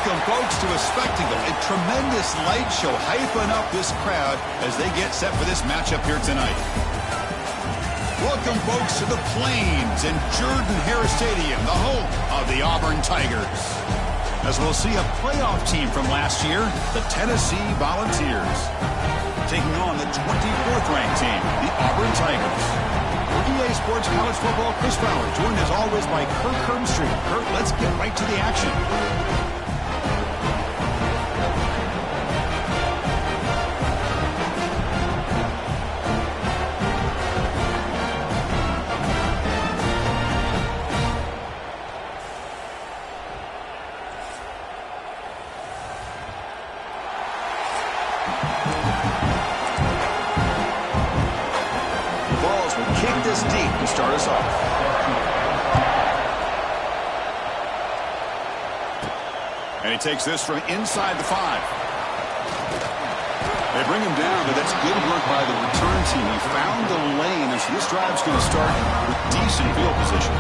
Welcome, folks, to a spectacle, a tremendous light show hyping up this crowd as they get set for this matchup here tonight. Welcome, folks, to the Plains and Jordan-Hare Stadium, the home of the Auburn Tigers. As we'll see a playoff team from last year, the Tennessee Volunteers, taking on the 24th ranked team, the Auburn Tigers. For EA Sports College Football, Chris Fowler, joined as always by Kirk Herbstreit. Kirk, let's get right to the action. Start us off. And he takes this from inside the 5. They bring him down, but that's good work by the return team. He found the lane, and so this drive's going to start with decent field position.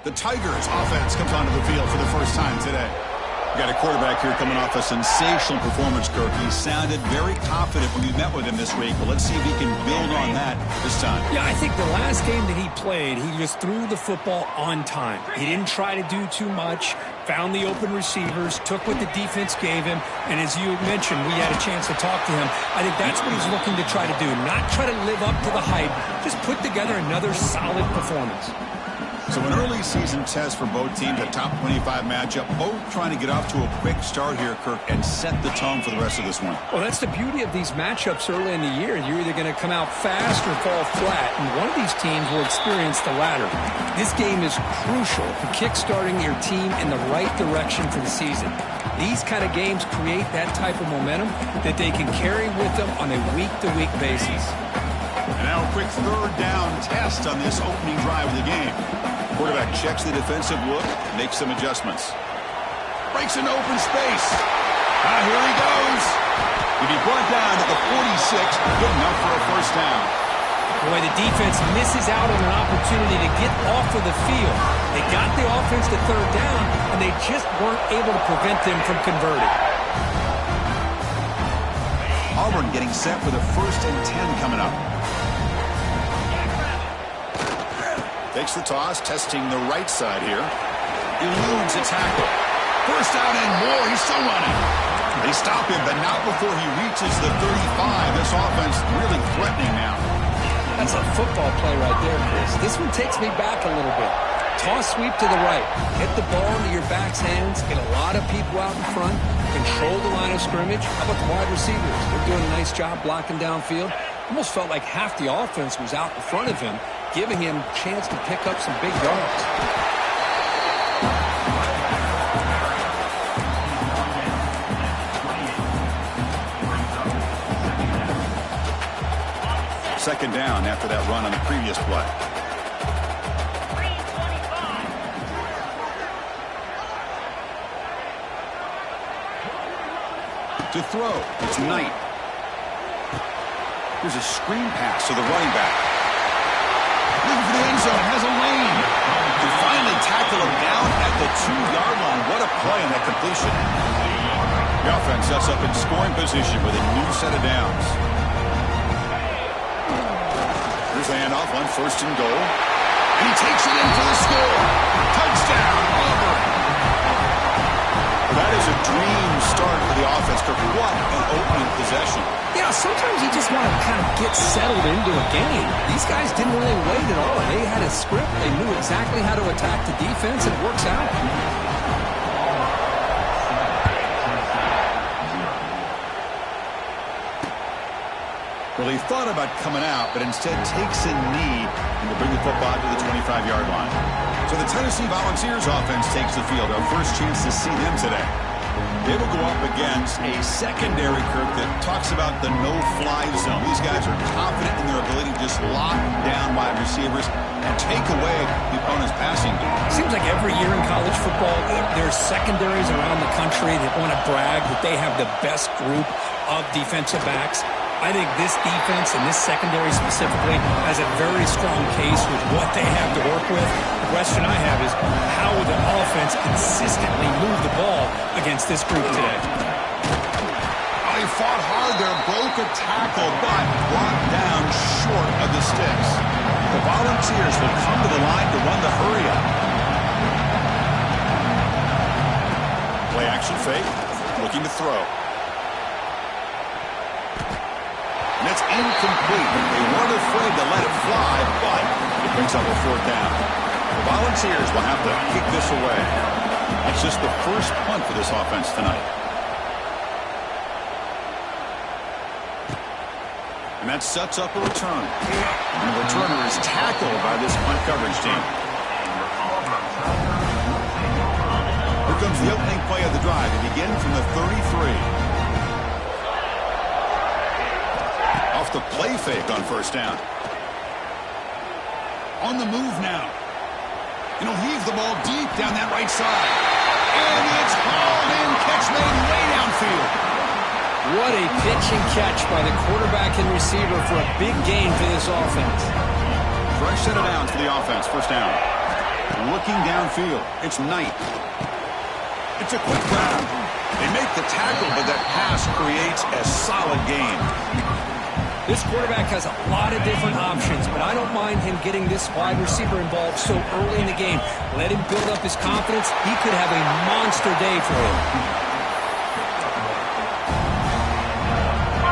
The Tigers offense comes onto the field for the first time today. We got a quarterback here coming off a sensational performance, Kirk. He sounded very confident when we met with him this week, but let's see if he can build on that this time. Yeah, I think the last game that he played, he just threw the football on time. He didn't try to do too much, found the open receivers, took what the defense gave him, and as you mentioned, we had a chance to talk to him. I think that's what he's looking to try to do, not try to live up to the hype, just put together another solid performance. So an early season test for both teams, a top 25 matchup, both trying to get off to a quick start here, Kirk, and set the tone for the rest of this one. Well, that's the beauty of these matchups early in the year. You're either going to come out fast or fall flat, and one of these teams will experience the latter. This game is crucial for kickstarting your team in the right direction for the season. These kind of games create that type of momentum that they can carry with them on a week-to-week basis. And now a quick third down test on this opening drive of the game. Quarterback checks the defensive look, makes some adjustments. Breaks an open space. Here he goes. If he brought down at the 46, good enough for a first down. Boy, the defense misses out on an opportunity to get off of the field. They got the offense to third down, and they just weren't able to prevent them from converting. Auburn getting set for the 1st and 10 coming up. Takes the toss, testing the right side here. Eludes a tackle. First down and more. He's still running. They stop him, but not before he reaches the 35. This offense really threatening now. That's a football play right there, Chris. This one takes me back a little bit. Toss sweep to the right. Get the ball into your back's hands. Get a lot of people out in front. Control the line of scrimmage. How about the wide receivers? They're doing a nice job blocking downfield. Almost felt like half the offense was out in front of him, giving him a chance to pick up some big yards. Second down after that run on the previous play. To throw, it's Knight. Here's a screen pass to the running back. Looking for the end zone, has a lane. Can finally tackle him down at the 2-yard line. What a play on that completion. The offense sets up in scoring position with a new set of downs. Here's the handoff on 1st and goal. And he takes it in for the score. Touchdown, Auburn. Well, that is a dream start for the offense. What an opening possession. Yeah, sometimes you just want to kind of get settled into a game. These guys didn't really wait at all. They had a script. They knew exactly how to attack the defense, and it works out. Well, he thought about coming out, but instead takes a knee and will bring the football to the 25-yard line. So the Tennessee Volunteers offense takes the field. Our first chance to see them today. They will go up against a secondary, Kirk, that talks about the no-fly zone. These guys are confident in their ability to just lock down wide receivers and take away the opponent's passing game. Seems like every year in college football, there's secondaries around the country that want to brag that they have the best group of defensive backs. I think this defense and this secondary specifically has a very strong case with what they have to work with. The question I have is, how will the offense consistently move the ball against this group today? Oh, he fought hard there, broke a tackle, but brought down short of the sticks. The Volunteers will come to the line to run the hurry up. Play action fake, looking to throw. And it's incomplete. They weren't afraid to let it fly, but it brings up a fourth down. The Volunteers will have to kick this away. It's just the first punt for this offense tonight. And that sets up a return. And the returner is tackled by this punt coverage team. Here comes the opening play of the drive. They begin from the 33. Off the play fake on first down. On the move now. And he'll heave the ball deep down that right side. And it's hauled in. Catch made way downfield. What a pitch and catch by the quarterback and receiver for a big gain for this offense. Fresh set of downs for the offense. First down. Looking downfield. It's Knight. It's a quick grab. They make the tackle, but that pass creates a solid gain. This quarterback has a lot of different options, but I don't mind him getting this wide receiver involved so early in the game. Let him build up his confidence. He could have a monster day for him.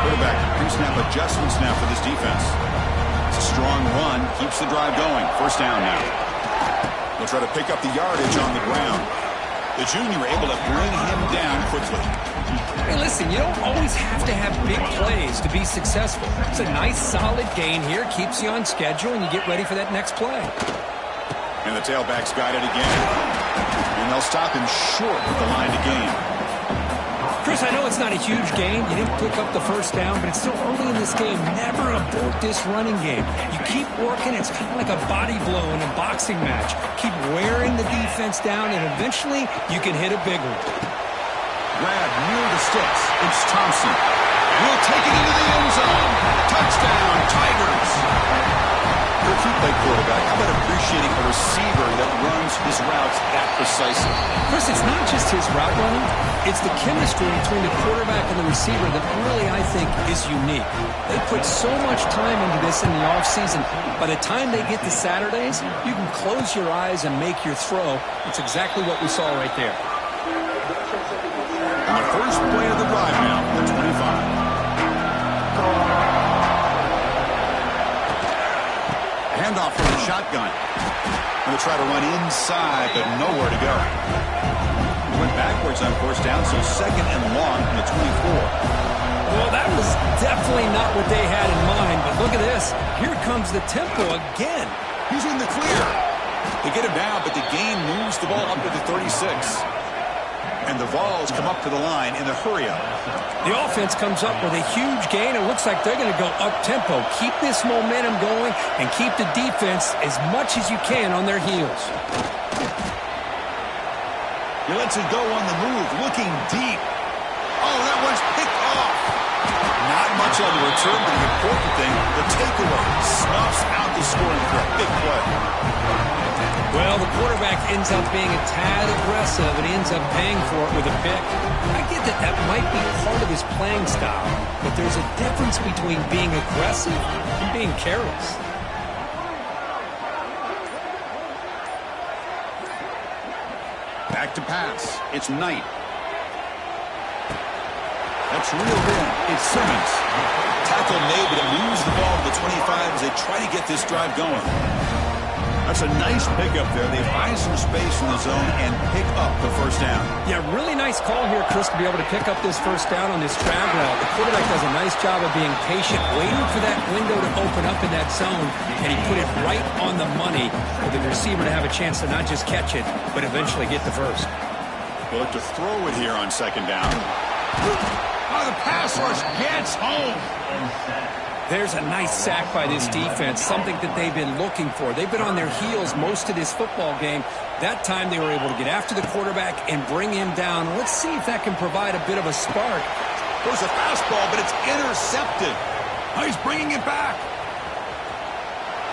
Quarterback pre-snap adjustment snap for this defense. It's a strong run. Keeps the drive going. First down now. They'll try to pick up the yardage on the ground. The junior able to bring him down quickly. Hey, listen, you don't always have to have big plays to be successful. It's a nice, solid gain here. Keeps you on schedule, and you get ready for that next play. And the tailback's got it again. And they'll stop him short at the line to gain. Chris, I know it's not a huge gain. You didn't pick up the first down, but it's still early in this game. Never abort this running game. You keep working. It's kind of like a body blow in a boxing match. Keep wearing the defense down, and eventually you can hit a big one. Grab near the sticks. It's Thompson. Will take it into the end zone. Touchdown, Tigers. If you play quarterback, how about appreciating a receiver that runs his routes that precisely? Chris, it's not just his route running. It's the chemistry between the quarterback and the receiver that really, I think, is unique. They put so much time into this in the offseason. By the time they get to Saturdays, you can close your eyes and make your throw. It's exactly what we saw right there. And the first play of the drive now, the 25. Handoff from the shotgun. Going to try to run inside, but nowhere to go. Went backwards on first down, so second and long from the 24. Well, that was definitely not what they had in mind, but look at this. Here comes the tempo again. He's in the clear. They get him down, but the gain moves the ball up to the 36. And the Vols come up to the line in a hurry-up. The offense comes up with a huge gain. It looks like they're going to go up-tempo. Keep this momentum going and keep the defense as much as you can on their heels. He lets it go on the move, looking deep. Oh, that one's picked off. Not much on the return, but the important thing, the takeaway. Snuffs out the scoring threat. Big play. Well, the quarterback ends up being a tad aggressive, and he ends up paying for it with a pick. I get that that might be part of his playing style, but there's a difference between being aggressive and being careless. Back to pass. It's Knight. it's reeled in. It's Simmons. Tackle made, but it moves the ball to the 25 as they try to get this drive going. That's a nice pickup there. They find some space in the zone and pick up the first down. Yeah, really nice call here, Chris, to be able to pick up this first down on this drag route. The quarterback does a nice job of being patient, waiting for that window to open up in that zone, and he put it right on the money for the receiver to have a chance to not just catch it, but eventually get the first. They'll look to throw it here on second down. Oh, the pass rush gets home. There's a nice sack by this defense, something that they've been looking for. They've been on their heels most of this football game. That time they were able to get after the quarterback and bring him down. Let's see if that can provide a bit of a spark. There's a fastball, but it's intercepted. Oh, he's bringing it back.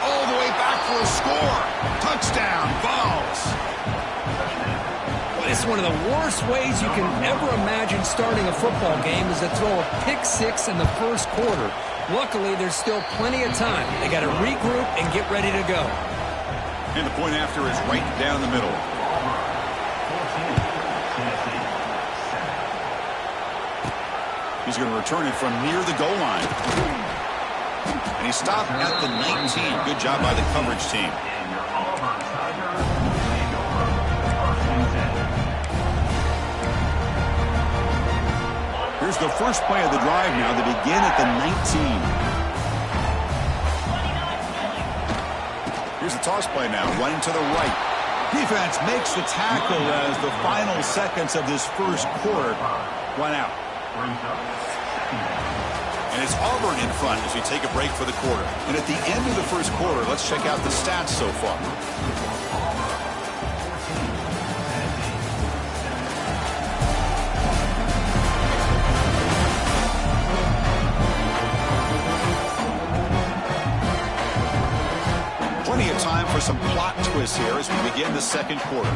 All the way back for a score. Touchdown, Vols. It's one of the worst ways you can ever imagine starting a football game is to throw a pick six in the first quarter. Luckily, there's still plenty of time. They got to regroup and get ready to go. And the point after is right down the middle. He's going to return it from near the goal line. And he stopped at the 19. Good job by the coverage team. Here's the first play of the drive now. They begin at the 19. Here's the toss play now, running to the right. Defense makes the tackle as the final seconds of this first quarter run out. And it's Auburn in front as we take a break for the quarter. And at the end of the first quarter, let's check out the stats so far. Plenty of time for some plot twists here as we begin the second quarter.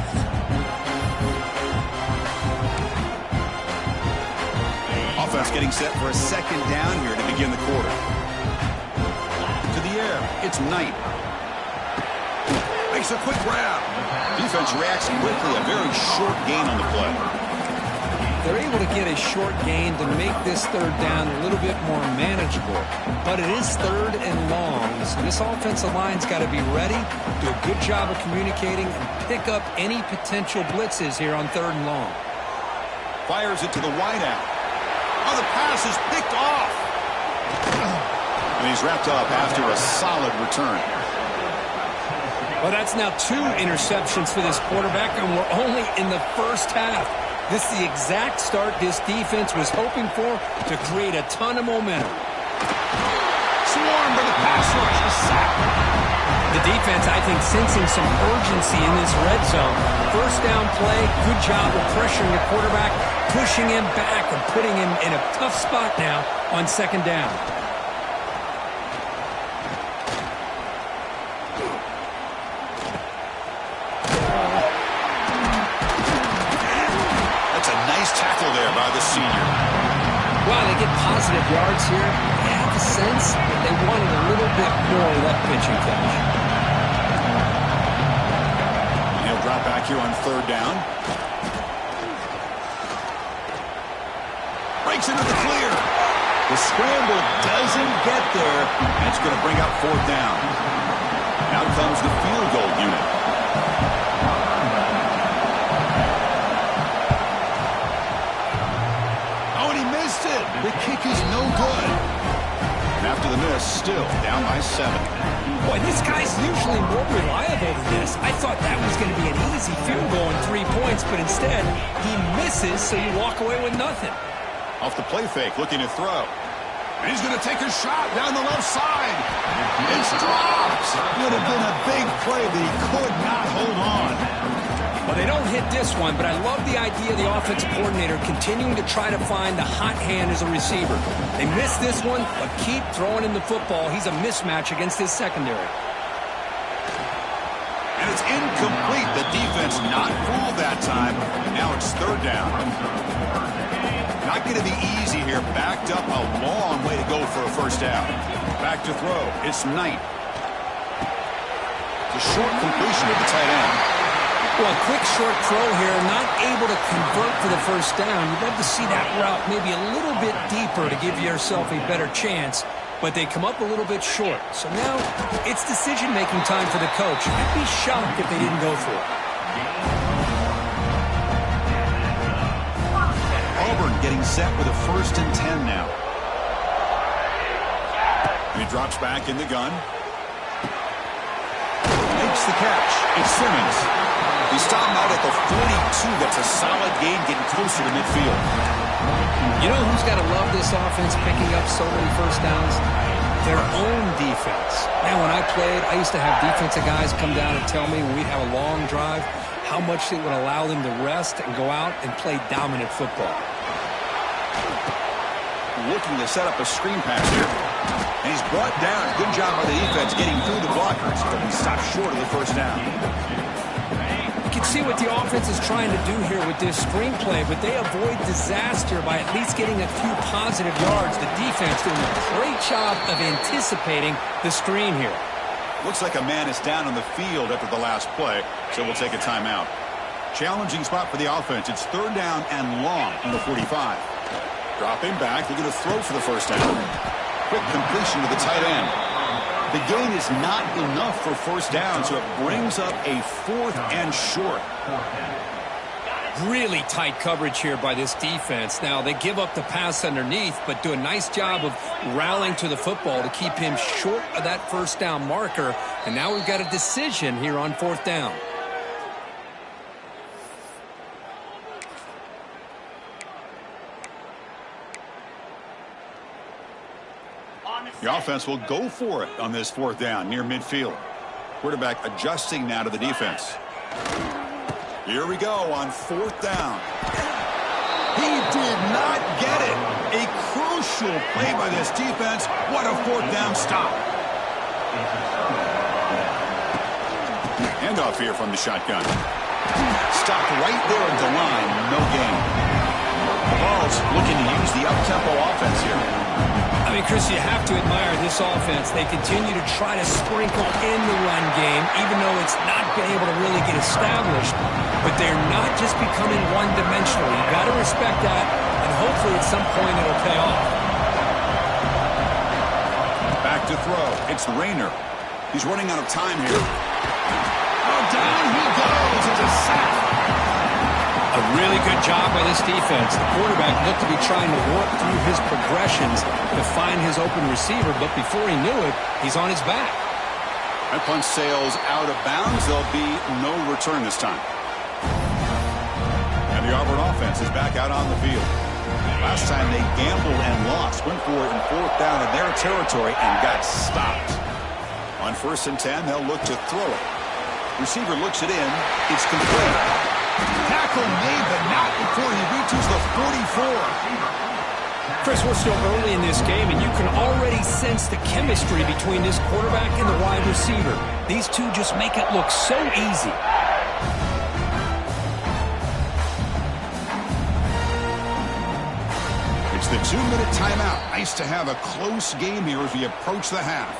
Offense getting set for a second down here to begin the quarter. To the air, it's Knight. Makes a quick grab. Defense reacts quickly, a very short gain on the play. They're able to get a short gain to make this third down a little bit more manageable. But it is third and long, so this offensive line's got to be ready, do a good job of communicating, and pick up any potential blitzes here on third and long. Fires it to the wideout. Oh, the pass is picked off. And he's wrapped up after a solid return. Well, that's now 2 interceptions for this quarterback, and we're only in the first half. This is the exact start this defense was hoping for to create a ton of momentum. Swarmed by the pass rush, a sack. The defense, I think, sensing some urgency in this red zone. First down play, good job of pressuring the quarterback, pushing him back and putting him in a tough spot now on second down. Tackle there by the senior. Wow, they get positive yards here. I have the sense that they wanted a little bit more left pitching touch. And he'll drop back here on third down. Breaks into the clear. The scramble doesn't get there. And it's going to bring up fourth down. Now comes the field goal unit. The kick is no good. And after the miss, still down by 7. Boy, this guy's usually more reliable than this. I thought that was going to be an easy field goal and 3 points, but instead, he misses, so you walk away with nothing. Off the play fake, looking to throw. And he's going to take a shot down the left side. It's dropped. Would have been a big play, but he could not hold on. Well, they don't hit this one, but I love the idea of the offensive coordinator continuing to try to find the hot hand as a receiver. They missed this one, but keep throwing him the football. He's a mismatch against his secondary. And it's incomplete. The defense not fooled that time. And now it's third down. Not going to be easy here. Backed up a long way to go for a first down. Back to throw. It's Knight. It's a short completion of the tight end. Well, a quick short throw here, not able to convert for the first down. You'd love to see that route maybe a little bit deeper to give yourself a better chance, but they come up a little bit short. So now it's decision-making time for the coach. I'd be shocked if they didn't go for it. Auburn getting set with a 1st and 10 now. He drops back in the gun. Makes the catch. It's Simmons. He stopped out at the 42. That's a solid gain, getting closer to midfield. You know who's got to love this offense picking up so many first downs? Their own defense. Man, when I played, I used to have defensive guys come down and tell me when we'd have a long drive how much it would allow them to rest and go out and play dominant football. Looking to set up a screen pass here. And he's brought down. Good job by the defense getting through the blockers, but he stopped short of the first down. You can see what the offense is trying to do here with this screenplay, but they avoid disaster by at least getting a few positive yards. The defense doing a great job of anticipating the screen here. Looks like a man is down on the field after the last play, so we'll take a timeout. Challenging spot for the offense. It's 3rd down and long on the 45. Dropping back, looking to throw for the first down. Quick completion to the tight end. The gain is not enough for first down, so it brings up a 4th and short. Really tight coverage here by this defense. Now, they give up the pass underneath, but do a nice job of rallying to the football to keep him short of that first down marker. And now we've got a decision here on 4th down. The offense will go for it on this 4th down near midfield. Quarterback adjusting now to the defense. Here we go on 4th down. He did not get it. A crucial play by this defense. What a 4th down stop. Handoff here from the shotgun. Stopped right there at the line. No gain. Ball's looking to use the up-tempo offense here. I mean, Chris, you have to admire this offense. They continue to try to sprinkle in the run game, even though it's not been able to really get established. But they're not just becoming one-dimensional. You've got to respect that, and hopefully at some point it'll pay off. Back to throw. It's Rayner. He's running out of time here. Oh, down he goes. It's a sack. A really good job by this defense. The quarterback looked to be trying to work through his progressions to find his open receiver, but before he knew it, he's on his back. That punt sails out of bounds. There'll be no return this time. And the Auburn offense is back out on the field. Last time they gambled and lost. Went for it in 4th down in their territory and got stopped. On 1st and 10, they'll look to throw it. Receiver looks it in. It's complete. Tackle made, but not before he reaches the 44. Chris, we're still early in this game, and you can already sense the chemistry between this quarterback and the wide receiver. These two just make it look so easy. It's the 2-minute timeout. Nice to have a close game here as we approach the half.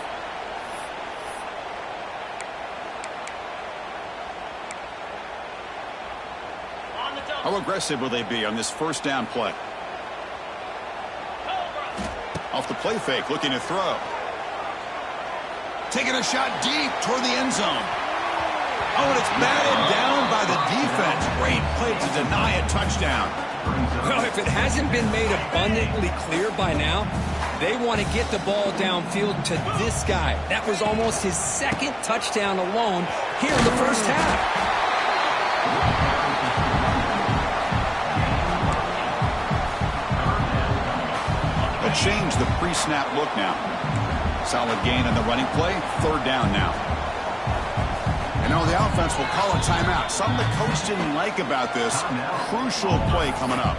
How aggressive will they be on this first down play? Off the play fake, looking to throw. Taking a shot deep toward the end zone. Oh, and it's batted down by the defense. Great play to deny a touchdown. Well, if it hasn't been made abundantly clear by now, they want to get the ball downfield to this guy. That was almost his 2nd touchdown alone here in the first half. Change the pre-snap look now. Solid gain on the running play. 3rd down now. And now the offense will call a timeout. Something the coach didn't like about this. Crucial play coming up.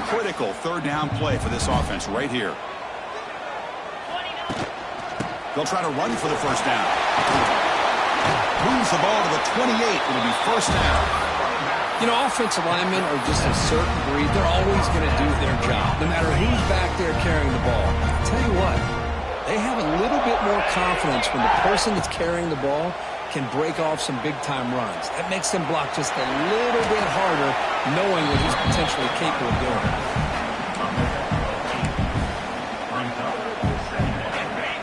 Critical 3rd down play for this offense right here. They'll try to run for the first down. Moves the ball to the 28. It'll be first down. You know, offensive linemen are just a certain breed. They're always going to do their job, no matter who's back there carrying the ball. I'll tell you what, they have a little bit more confidence when the person that's carrying the ball can break off some big-time runs. That makes them block just a little bit harder, knowing what he's potentially capable of doing.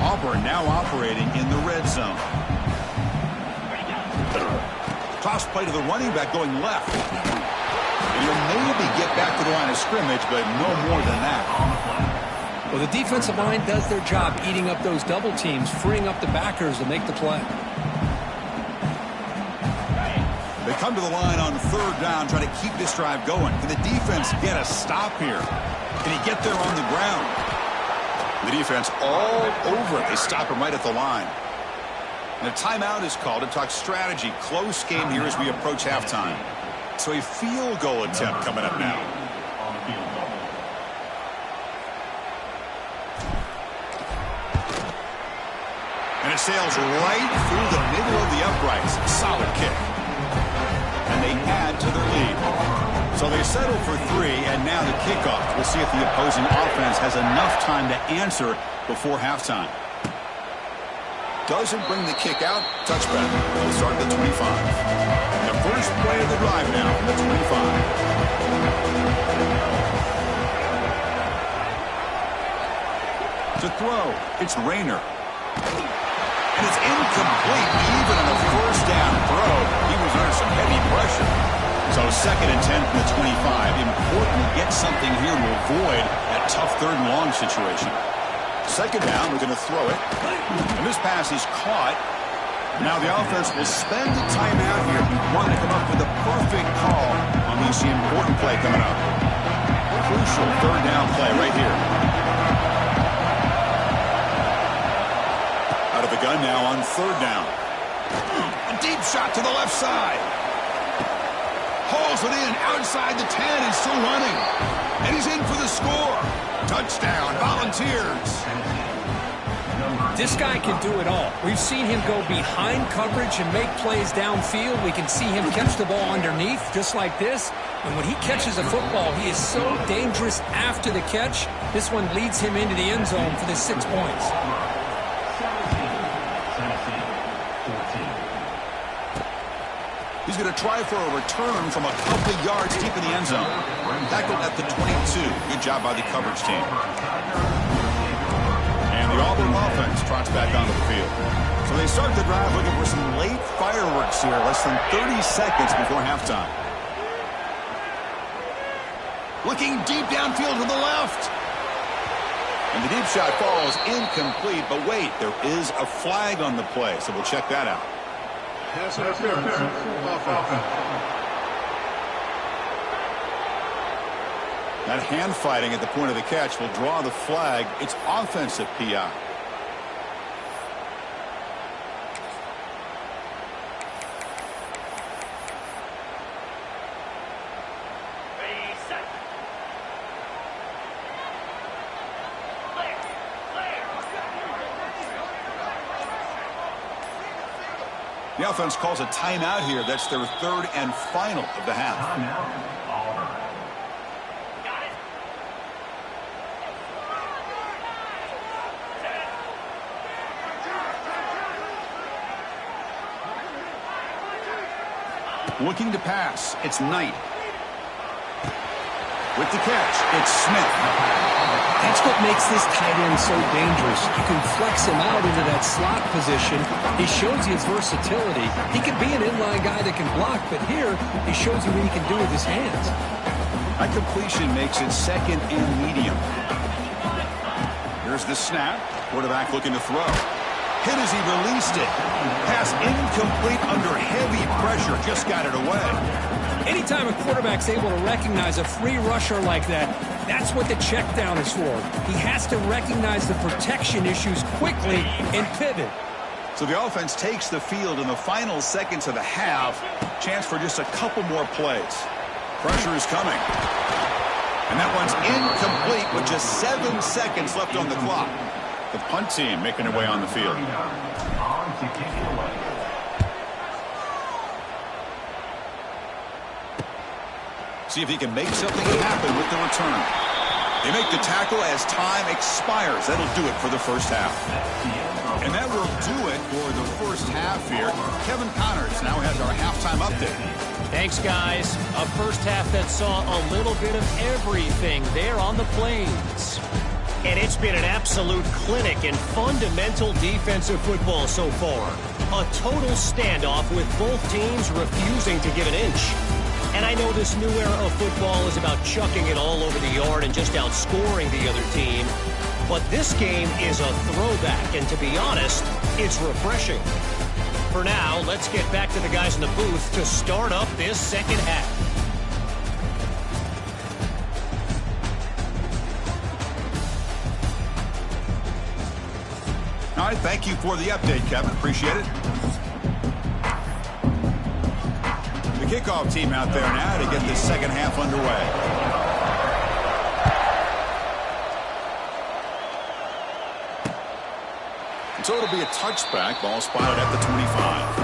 Auburn now operating in the red zone. Toss play to the running back going left. And he'll maybe get back to the line of scrimmage, but no more than that. Well, the defensive line does their job eating up those double teams, freeing up the backers to make the play. They come to the line on third down, trying to keep this drive going. Can the defense get a stop here? Can he get there on the ground? The defense all over it. They stop him right at the line. And a timeout is called to talk strategy. Close game here as we approach halftime. So a field goal attempt coming up now. And it sails right through the middle of the uprights. Solid kick. And they add to their lead. So they settle for 3, and now the kickoff. We'll see if the opposing offense has enough time to answer before halftime. Doesn't bring the kick out. Touchback. They'll start at the 25. The first play of the drive now from the 25. To throw, it's Rayner. And it's incomplete, even on a first down throw. He was under some heavy pressure. So 2nd and 10 from the 25. Important to get something here to avoid that tough 3rd and long situation. 2nd down, we're going to throw it. And this pass is caught. Now the offense will spend the timeout here. Want to come up with a perfect call on this important play coming up. Crucial 3rd down play right here. Out of the gun now on 3rd down. A deep shot to the left side. Hauls it in outside the 10 and still running. And he's in for the score. Touchdown, Volunteers. This guy can do it all. We've seen him go behind coverage and make plays downfield. We can see him catch the ball underneath, just like this. And when he catches a football, he is so dangerous after the catch. This one leads him into the end zone for the 6 points. He's going to try for a return from a couple of yards deep in the end zone. Tackled at the 22. Good job by the coverage team. And the Auburn offense trots back onto the field. So they start the drive looking for some late fireworks here. Less than 30 seconds before halftime. Looking deep downfield to the left. And the deep shot falls incomplete. But wait, there is a flag on the play. So we'll check that out. Pass interference. That hand fighting at the point of the catch will draw the flag. It's offensive PI. The offense calls a timeout here. That's their 3rd and final of the half. Looking to pass. It's Knight. With the catch, it's Smith. That's what makes this tight end so dangerous. You can flex him out into that slot position. He shows you his versatility. He could be an inline guy that can block, but here he shows you what he can do with his hands. That completion makes it 2nd and medium. Here's the snap. Quarterback looking to throw. Hit as he released it. Pass incomplete under heavy pressure. Just got it away. Anytime a quarterback's able to recognize a free rusher like that, that's what the check down is for. He has to recognize the protection issues quickly and pivot. So the offense takes the field in the final seconds of the half. Chance for just a couple more plays. Pressure is coming. And that one's incomplete with just 7 seconds left on the clock. The punt team making their way on the field. See if he can make something happen with the return. They make the tackle as time expires. That'll do it for the first half. And that will do it for the first half here. Kevin Connors now has our halftime update. Thanks, guys. A first half that saw a little bit of everything there on the Plains. And it's been an absolute clinic in fundamental defensive football so far. A total standoff with both teams refusing to give an inch. And I know this new era of football is about chucking it all over the yard and just outscoring the other team. But this game is a throwback, and to be honest, it's refreshing. For now, let's get back to the guys in the booth to start up this second half. All right, thank you for the update, Kevin. Appreciate it. The kickoff team out there now to get this second half underway. So it'll be a touchback. Ball spotted at the 25.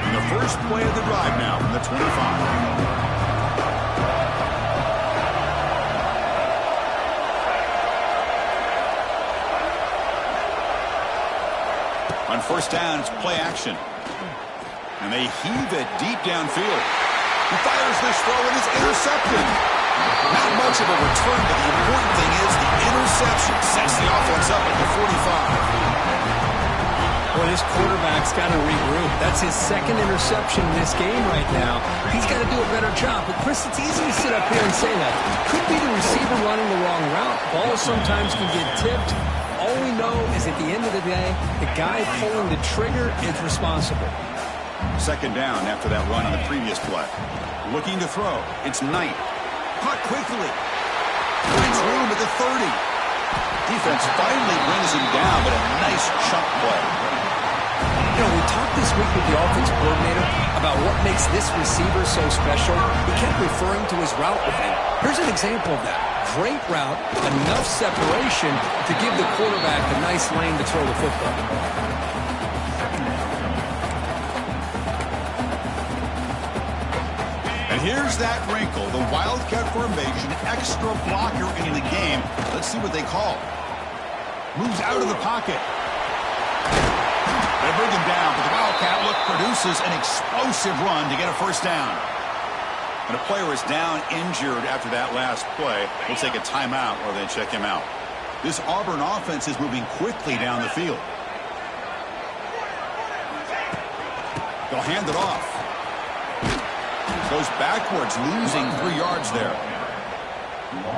And the first play of the drive now from the 25. On first down, it's play action. And they heave it deep downfield. He fires this throw and it's intercepted. Not much of a return, but the important thing is the interception sets the offense up at the 45. Well, this quarterback's got to regroup. That's his second interception in this game right now. He's got to do a better job. But, Chris, it's easy to sit up here and say that. Could be the receiver running the wrong route. Balls sometimes can get tipped. All we know is at the end of the day, the guy pulling the trigger is responsible. Second down after that run on the previous play. Looking to throw. It's Knight. Caught quickly. Finds room at the 30. Defense finally brings him down, but a nice chunk play. You know, we talked this week with the offensive coordinator about what makes this receiver so special. He kept referring to his route running. Here's an example of that. Great route, enough separation to give the quarterback a nice lane to throw the football. And here's that wrinkle, the Wildcat formation, extra blocker in the game. Let's see what they call. Moves out of the pocket. They bring him down, but the Wildcat look produces an explosive run to get a first down. And a player is down injured after that last play. We'll take a timeout or then check him out. This Auburn offense is moving quickly down the field. They'll hand it off. Goes backwards, losing 3 yards there.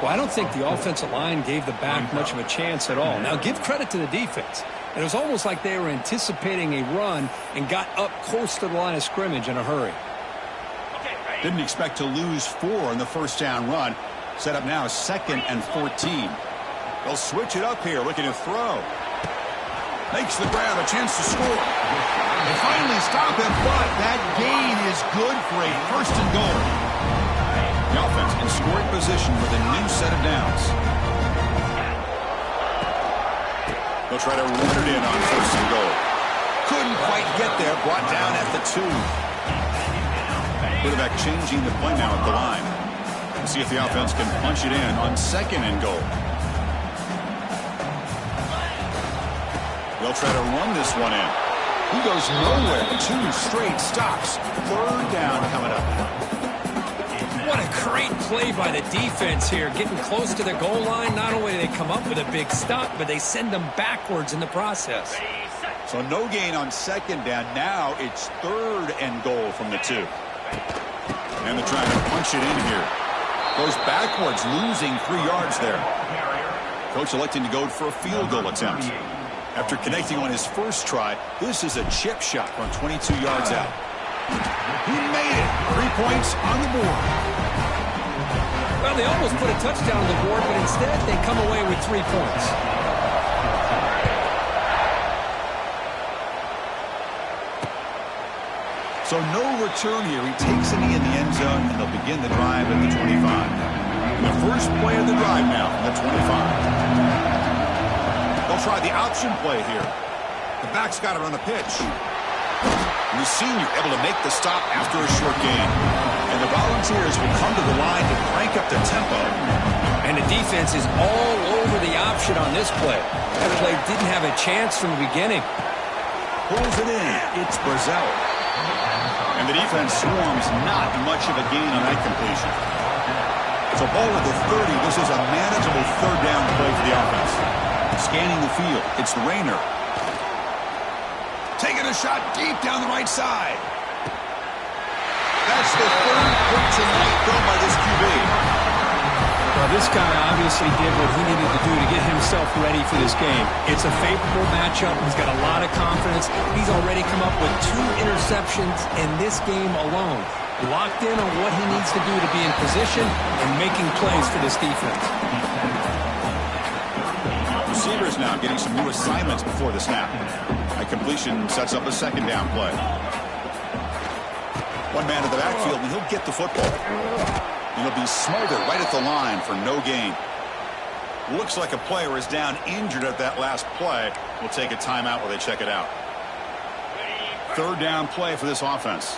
Well, I don't think the offensive line gave the back much of a chance at all. Now, give credit to the defense. It was almost like they were anticipating a run and got up close to the line of scrimmage in a hurry. Didn't expect to lose 4 in the first down run. Set up now 2nd and 14. They'll switch it up here, looking to throw. Makes the grab, a chance to score. They finally stop him, but that gain is good for a first and goal. The offense in scoring position with a new set of downs. They'll try to run it in on first and goal. Couldn't quite get there, brought down at the 2. Quarterback changing the play now at the line. We'll see if the offense can punch it in on 2nd and goal. They'll try to run this one in. He goes nowhere. 2 straight stops. 3rd down coming up. What a great play by the defense here. Getting close to the goal line, not only do they come up with a big stop, but they send them backwards in the process. So no gain on 2nd down. Now it's 3rd and goal from the 2. And they're trying to punch it in here. Goes backwards, losing 3 yards there. Coach electing to go for a field goal attempt. After connecting on his first try, this is a chip shot from 22 yards out. He made it. 3 points on the board. Well, they almost put a touchdown on the board, but instead they come away with 3 points. So no return here. He takes a knee in the end zone, and they'll begin the drive at the 25. The first play of the drive now from the 25. They'll try the option play here. The back's got it on the pitch. And the senior able to make the stop after a short gain. And the Volunteers will come to the line to crank up the tempo. And the defense is all over the option on this play. That play didn't have a chance from the beginning. Pulls it in. It's Brazzell. And the defense swarms, not much of a gain on that completion. So ball at the 30. This is a manageable third down play for the offense. Scanning the field. It's Rayner. Taking a shot deep down the right side. That's the third pick tonight thrown by this QB. Well, this guy obviously did what he needed to do to get himself ready for this game. It's a favorable matchup. He's got a lot of confidence. He's already come up with 2 interceptions in this game alone. Locked in on what he needs to do to be in position and making plays for this defense. Receivers now getting some new assignments before the snap. A completion sets up a second down play. One man in the backfield, and he'll get the football. And he'll be smothered right at the line for no gain. Looks like a player is down injured at that last play. We'll take a timeout while they check it out. Third down play for this offense.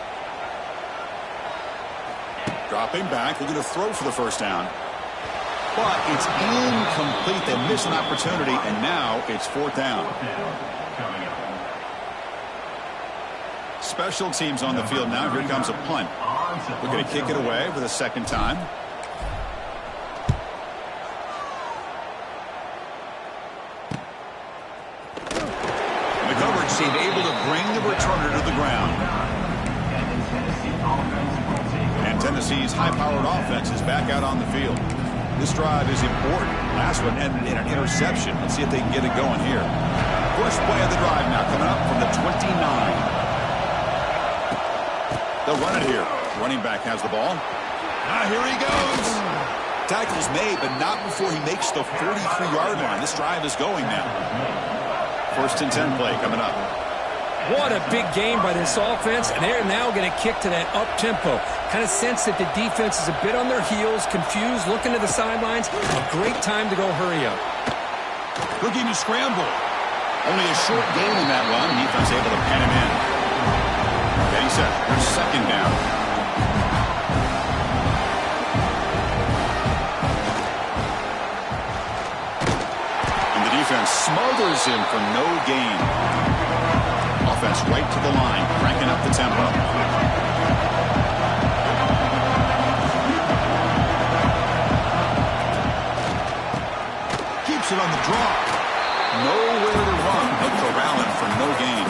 Dropping back, looking to throw for the first down. But it's incomplete. They missed an opportunity, and now it's fourth down. Special teams on the field now. Here comes a punt. We're going to kick it away for the second time. And the coverage team able to bring the returner to the ground. And Tennessee's high-powered offense is back out on the field. This drive is important. Last one ended in an interception. Let's see if they can get it going here. First play of the drive now coming up from the 29. They'll run it here. Running back has the ball. Here he goes. Tackle's made, but not before he makes the 43-yard line. This drive is going now. First and 10 play coming up. What a big game by this offense, and they're now going to kick to that up-tempo. Kind of sense that the defense is a bit on their heels, confused, looking to the sidelines. A great time to go hurry up. Looking to scramble. Only a short gain in that run. Defense able to pen him in. Ready, set. There's second down. And the defense smothers him for no gain. Offense right to the line, cranking up the tempo. Keeps it on the draw. Nowhere to run, but corralling for no gain.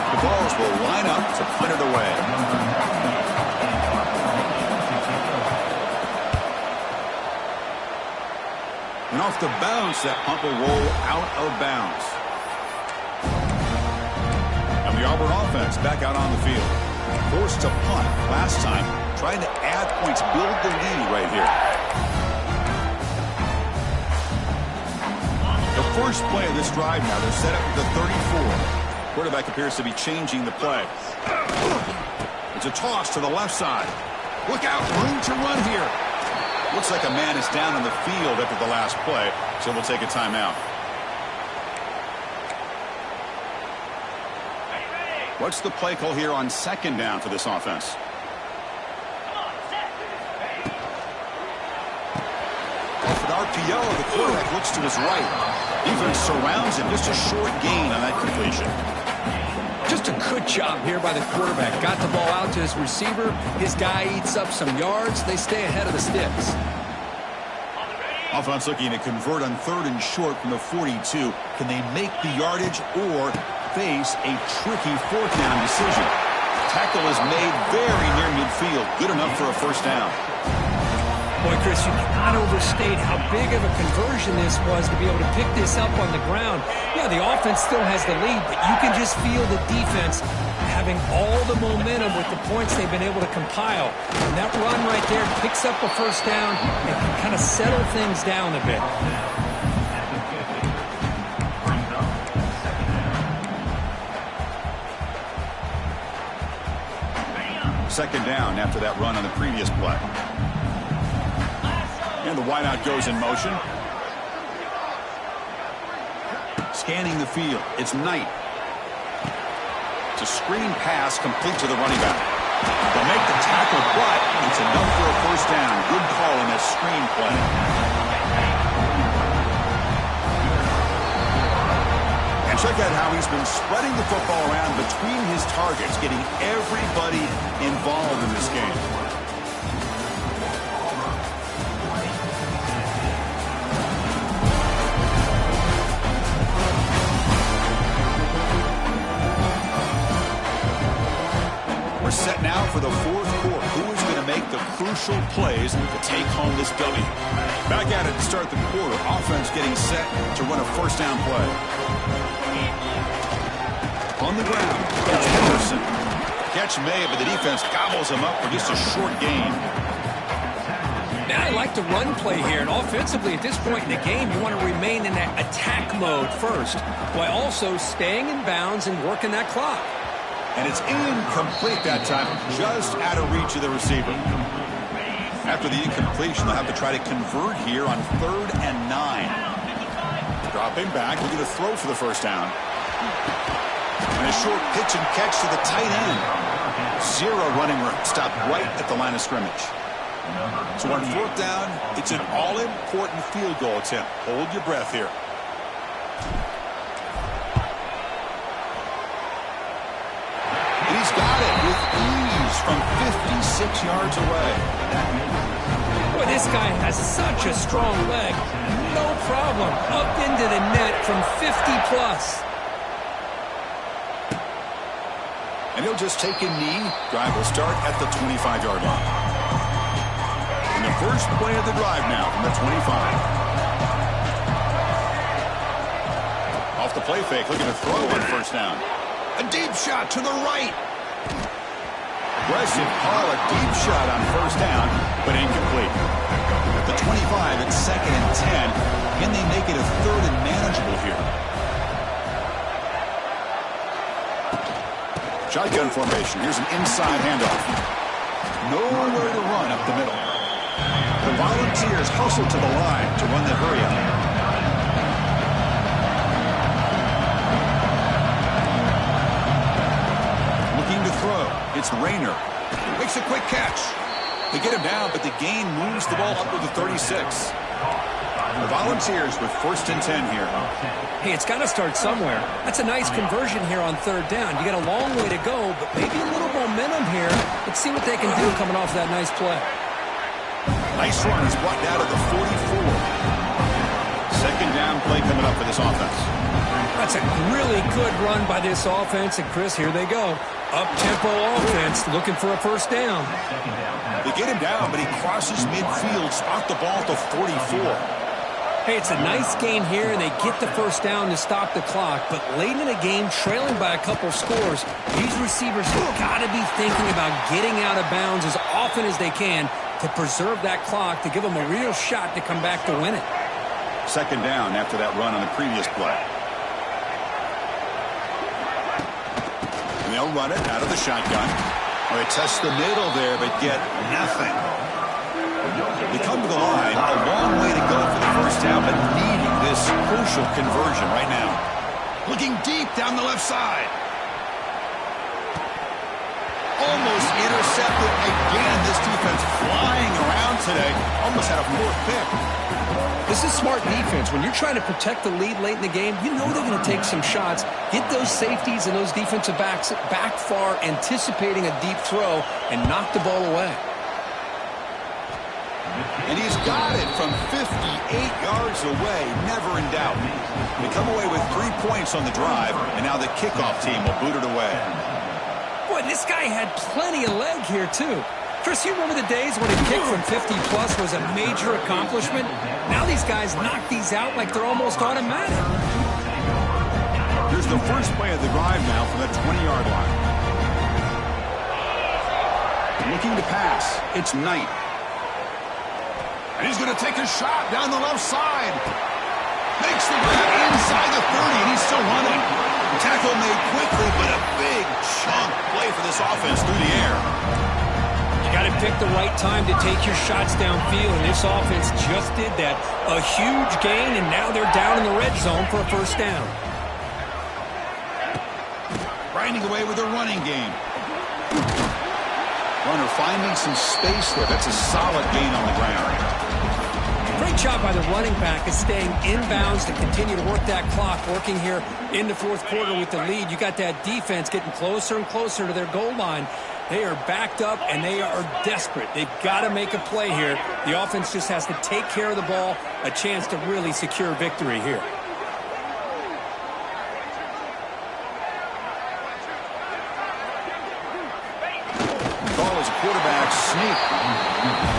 The Balls will line up to punt it away. And off the bounce, that punt will roll out of bounds. And the Auburn offense back out on the field. Forced to punt last time, trying to add points, build the lead right here. The first play of this drive now, they're set up with the 34. Quarterback appears to be changing the play. It's a toss to the left side. Look out, room to run here. Looks like a man is down on the field after the last play, so we'll take a timeout. What's the play call here on second down for this offense? Off an RPO, the quarterback looks to his right. Defense surrounds him. Just a short gain on that completion. Just a good job here by the quarterback. Got the ball out to his receiver. His guy eats up some yards. They stay ahead of the sticks. Offense looking to convert on third and short from the 42. Can they make the yardage or face a tricky fourth down decision? Tackle is made very near midfield. Good enough for a first down. Boy, Chris, you cannot overstate how big of a conversion this was to be able to pick this up on the ground. Yeah, the offense still has the lead, but you can just feel the defense having all the momentum with the points they've been able to compile. And that run right there picks up a first down and can kind of settle things down a bit. Second down after that run on the previous play. And the wideout goes in motion. Scanning the field. It's Knight. It's a screen pass complete to the running back. They'll make the tackle, but it's enough for a first down. Good call in that screenplay. And check out how he's been spreading the football around between his targets, getting everybody involved in this game. We're set now for the fourth quarter. Who is going to make the crucial plays to take home this W? Back at it to start the quarter. Offense getting set to run a first down play. On the ground, it's Henderson. Catch made, but the defense gobbles him up for just a short gain. Now I like the run play here, and offensively at this point in the game, you want to remain in that attack mode first, while also staying in bounds and working that clock. And it's incomplete that time, just out of reach of the receiver. After the incompletion, they'll have to try to convert here on 3rd and 9. Dropping back, looking to throw for the first down. And a short pitch and catch to the tight end. Zero running room, stopped right at the line of scrimmage. So on 4th down, it's an all-important field goal attempt. Hold your breath here. And he's got it with ease from 56 yards away. Boy, this guy has such a strong leg. No problem. Up into the net from 50+. And he'll just take a knee. Drive will start at the 25-yard line. And the first play of the drive now from the 25. Off the play fake, looking to throw on first down. A deep shot to the right. Aggressive call, a deep shot on first down, but incomplete. At the 25, it's 2nd and 10. Can they make it a 3rd and manageable here? Shotgun formation. Here's an inside handoff. Nowhere to run up the middle. The Volunteers hustle to the line to run the hurry up. Looking to throw. It's Rayner. Makes a quick catch. They get him down, but the gain moves the ball up to the 36. The Volunteers with 1st and 10 here. Hey, it's got to start somewhere. That's a nice conversion here on 3rd down. You got a long way to go, but maybe a little momentum here. Let's see what they can do coming off that nice play. Nice run. He's blocked out of the 44. 2nd down play coming up for this offense. That's a really good run by this offense. And, Chris, here they go. Up-tempo offense looking for a first down. They get him down, but he crosses midfield, spot the ball at the 44. Hey, it's a nice gain here, and they get the first down to stop the clock. But late in the game, trailing by a couple scores, these receivers have got to be thinking about getting out of bounds as often as they can to preserve that clock, to give them a real shot to come back to win it. 2nd down after that run on the previous play. And they'll run it out of the shotgun. Well, they test the middle there, but get nothing. They come to the line, a long way to go for the first down, but needing this crucial conversion right now. Looking deep down the left side. Almost intercepted again. This defense flying around today. Almost had a 4th pick. This is smart defense. When you're trying to protect the lead late in the game, you know they're going to take some shots, get those safeties and those defensive backs back far, anticipating a deep throw, and knock the ball away. And he's got it from 58 yards away, never in doubt. They come away with 3 points on the drive, and now the kickoff team will boot it away. Boy, this guy had plenty of leg here, too. Chris, you remember the days when a kick from 50+ was a major accomplishment? Now these guys knock these out like they're almost automatic. Here's the first play of the drive now from the 20-yard line. Looking to pass. It's Knight. And he's going to take a shot down the left side. Makes the grab inside the 30, and he's still running. Tackle made quickly, but a big chunk play for this offense through the air. You got to pick the right time to take your shots downfield, and this offense just did that. A huge gain, and now they're down in the red zone for a first down. Grinding away with a running game. Runner finding some space there. That's a solid gain on the ground. Great job by the running back of staying inbounds to continue to work that clock, working here in the fourth quarter with the lead. You got that defense getting closer and closer to their goal line. They are backed up, and they are desperate. They've got to make a play here. The offense just has to take care of the ball, a chance to really secure victory here. Call is a quarterback sneak.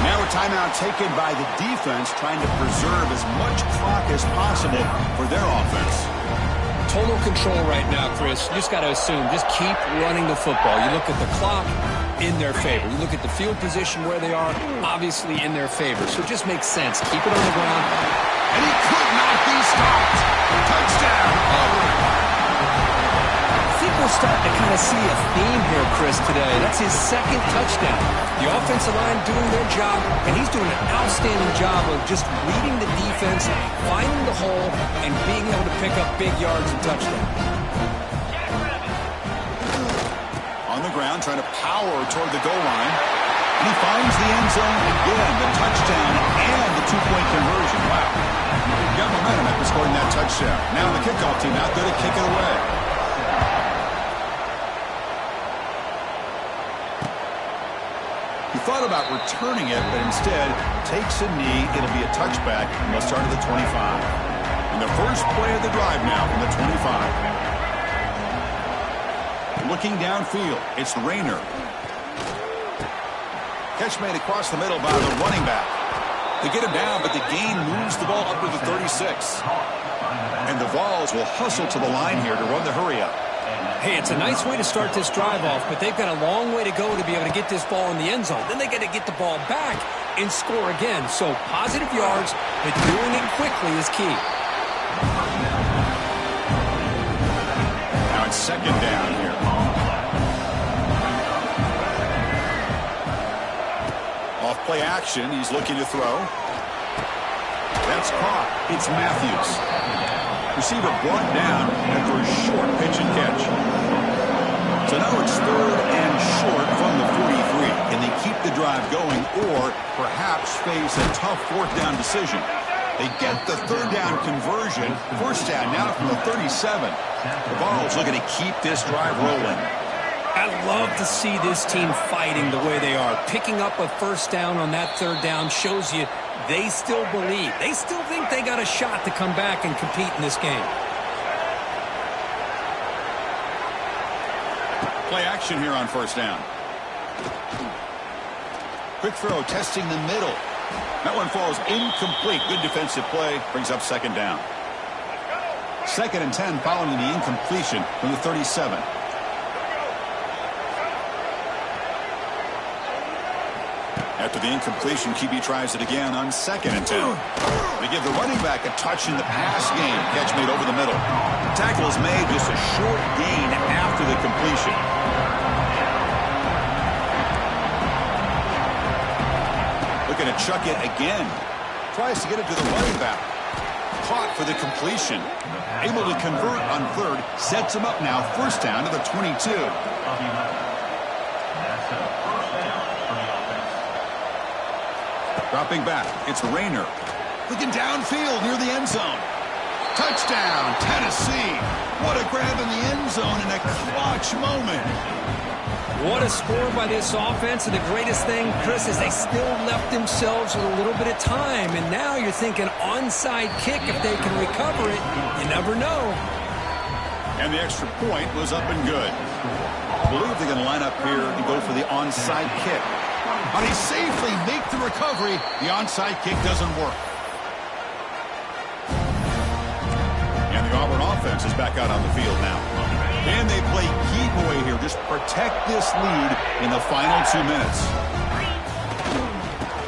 Now a timeout taken by the defense, trying to preserve as much clock as possible for their offense. Total control right now, Chris. You just got to assume, just keep running the football. You look at the clock, in their favor. You look at the field position where they are, obviously in their favor. So it just makes sense. Keep it on the ground. And he could not be stopped. Touchdown, Auburn. I think we're starting to kind of see a theme here, Chris, today. That's his second touchdown. The offensive line doing their job, and he's doing an outstanding job of just reading the defense, finding the hole, and being able to pick up big yards and touchdowns. On the ground, trying to power toward the goal line. And he finds the end zone again, the touchdown and the two-point conversion. Wow. Got momentum after scoring that touchdown. Now the kickoff team out there to kick it away. He thought about returning it, but instead takes a knee. It'll be a touchback, and they'll start at the 25. And the first play of the drive now from the 25. Looking downfield, it's Rayner. Catch made across the middle by the running back. They get him down, but the gain moves the ball up to the 36. And the Vols will hustle to the line here to run the hurry-up. Hey, it's a nice way to start this drive off, but they've got a long way to go to be able to get this ball in the end zone. Then they got to get the ball back and score again. So positive yards, but doing it quickly is key. Now it's second down here. Off play action, he's looking to throw. That's caught. It's Matthews. Receiver brought down after a short pitch and catch. So now it's third and short from the 43. Can they keep the drive going or perhaps face a tough fourth down decision? They get the third down conversion. First down now from the 37. The Vols looking to keep this drive rolling. I love to see this team fighting the way they are. Picking up a first down on that third down shows you they still believe. They still think they got a shot to come back and compete in this game. Play action here on first down. Quick throw testing the middle. That one falls incomplete. Good defensive play. Brings up second down. Second and 10 following the incompletion from the 37. After the incompletion, QB tries it again on second and 10. They give the running back a touch in the pass game. Catch made over the middle. The tackle is made, just a short gain after the completion. Looking to chuck it again. Tries to get it to the running back. Caught for the completion. Able to convert on third. Sets him up now. First down to the 22. Dropping back, it's Rayner. Looking downfield near the end zone. Touchdown, Tennessee. What a grab in the end zone in a clutch moment. What a score by this offense. And the greatest thing, Chris, is they still left themselves with a little bit of time. And now you're thinking onside kick if they can recover it. You never know. And the extra point was up and good. I believe they're going to line up here and go for the onside kick. But he safely make the recovery. The onside kick doesn't work. And the Auburn offense is back out on the field now. Can they play keep away here? Just protect this lead in the final 2 minutes.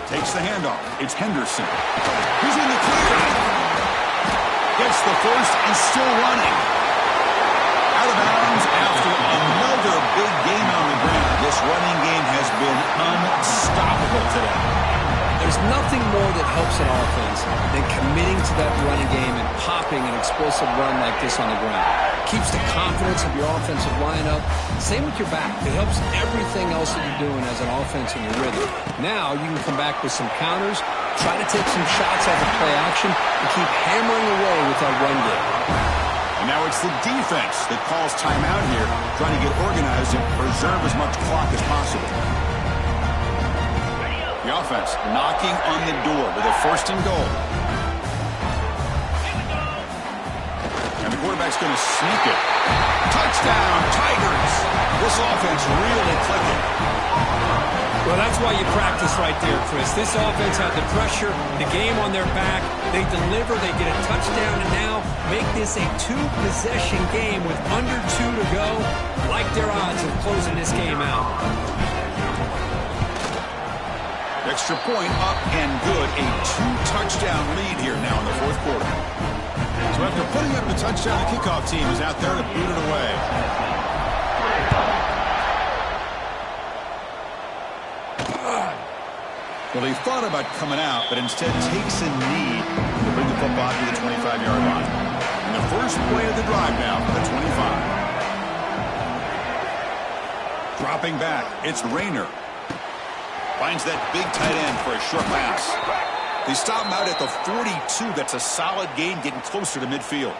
Takes the handoff. It's Henderson. He's in the clear. Gets the first and still running. Out of bounds after another big game on the ground. This running game has been unstoppable today. There's nothing more that helps an offense than committing to that running game and popping an explosive run like this on the ground. Keeps the confidence of your offensive lineup. Same with your back. It helps everything else that you're doing as an offense in your rhythm. Now you can come back with some counters, try to take some shots off of play action, and keep hammering away with that run game. And now it's the defense that calls timeout here, trying to get organized and preserve as much clock as possible. The offense knocking on the door with a 1st and goal. And the quarterback's going to sneak it. Touchdown, Tigers! This offense really clicking. Well, that's why you practice right there, Chris. This offense had the pressure, the game on their back. They deliver, they get a touchdown, and now make this a 2-possession game with under 2 to go. Like their odds of closing this game out. Extra point up and good. A 2-touchdown lead here now in the 4th quarter. So after putting up the touchdown, the kickoff team is out there to boot it away. Well, he thought about coming out, but instead takes a knee to bring the football to the 25-yard line. And the first play of the drive now for the 25. Dropping back, it's Rayner. Finds that big tight end for a short pass. They stop him out at the 42. That's a solid gain, getting closer to midfield.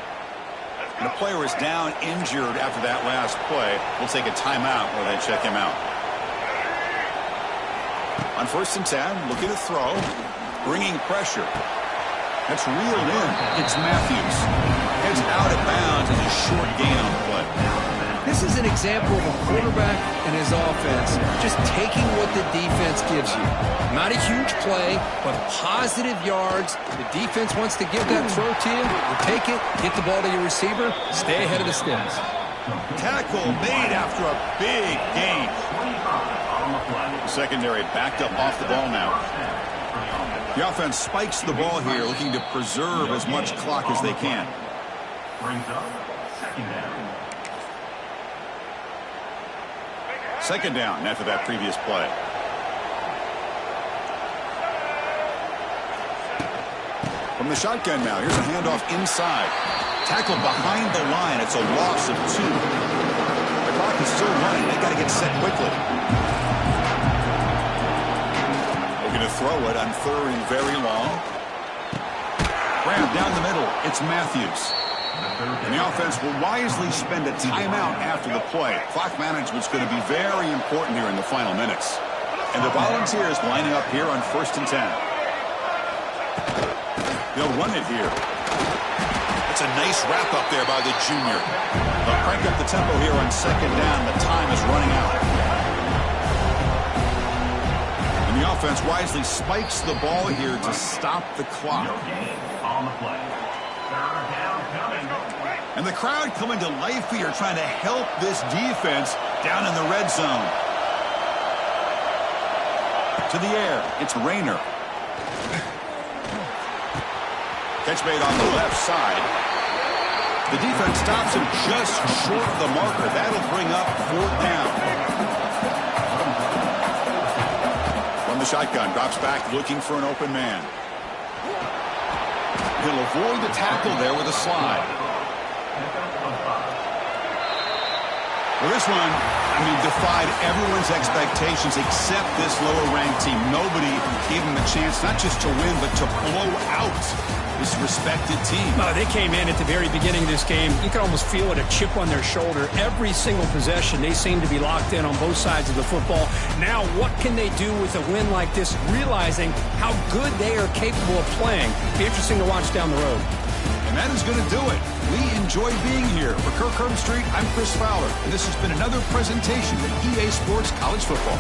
And the player is down injured after that last play. We'll take a timeout while they check him out. On 1st and 10, looking to throw, bringing pressure. That's reeled in. It's Matthews. Heads out of bounds as a short gain on the play. This is an example of a quarterback and his offense just taking what the defense gives you. Not a huge play, but positive yards. The defense wants to give that throw to you. You take it, get the ball to your receiver, stay ahead of the sticks. Tackle made after a big gain. The secondary backed up off the ball now. The offense spikes the ball here, looking to preserve as much clock as they can. Brings up 2nd down. 2nd down after that previous play. From the shotgun now, here's a handoff inside. Tackled behind the line. It's a loss of 2. The clock is still running. They got to get set quickly. They're going to throw it on 3rd and very long. Graham down the middle. It's Matthews. And the offense will wisely spend a timeout after the play. Clock management's going to be very important here in the final minutes. And the Volunteers lining up here on 1st and 10. They'll run it here. That's a nice wrap up there by the junior. They'll crank up the tempo here on 2nd down. The time is running out. And the offense wisely spikes the ball here to stop the clock. On the play. And the crowd coming to life here, trying to help this defense down in the red zone. To the air, it's Rayner. Catch made on the left side. The defense stops him just short of the marker. That'll bring up 4th down. From the shotgun, drops back looking for an open man. He'll avoid the tackle there with a slide. Well, this one, defied everyone's expectations except this lower-ranked team. Nobody gave them a chance not just to win, but to blow out this respected team. They came in at the very beginning of this game. You could almost feel it, a chip on their shoulder. Every single possession, they seem to be locked in on both sides of the football. Now, what can they do with a win like this, realizing how good they are capable of playing? Be interesting to watch down the road. And that is going to do it. We enjoy being here. For Kirk Herbstreit, I'm Chris Fowler, and this has been another presentation of EA Sports College Football.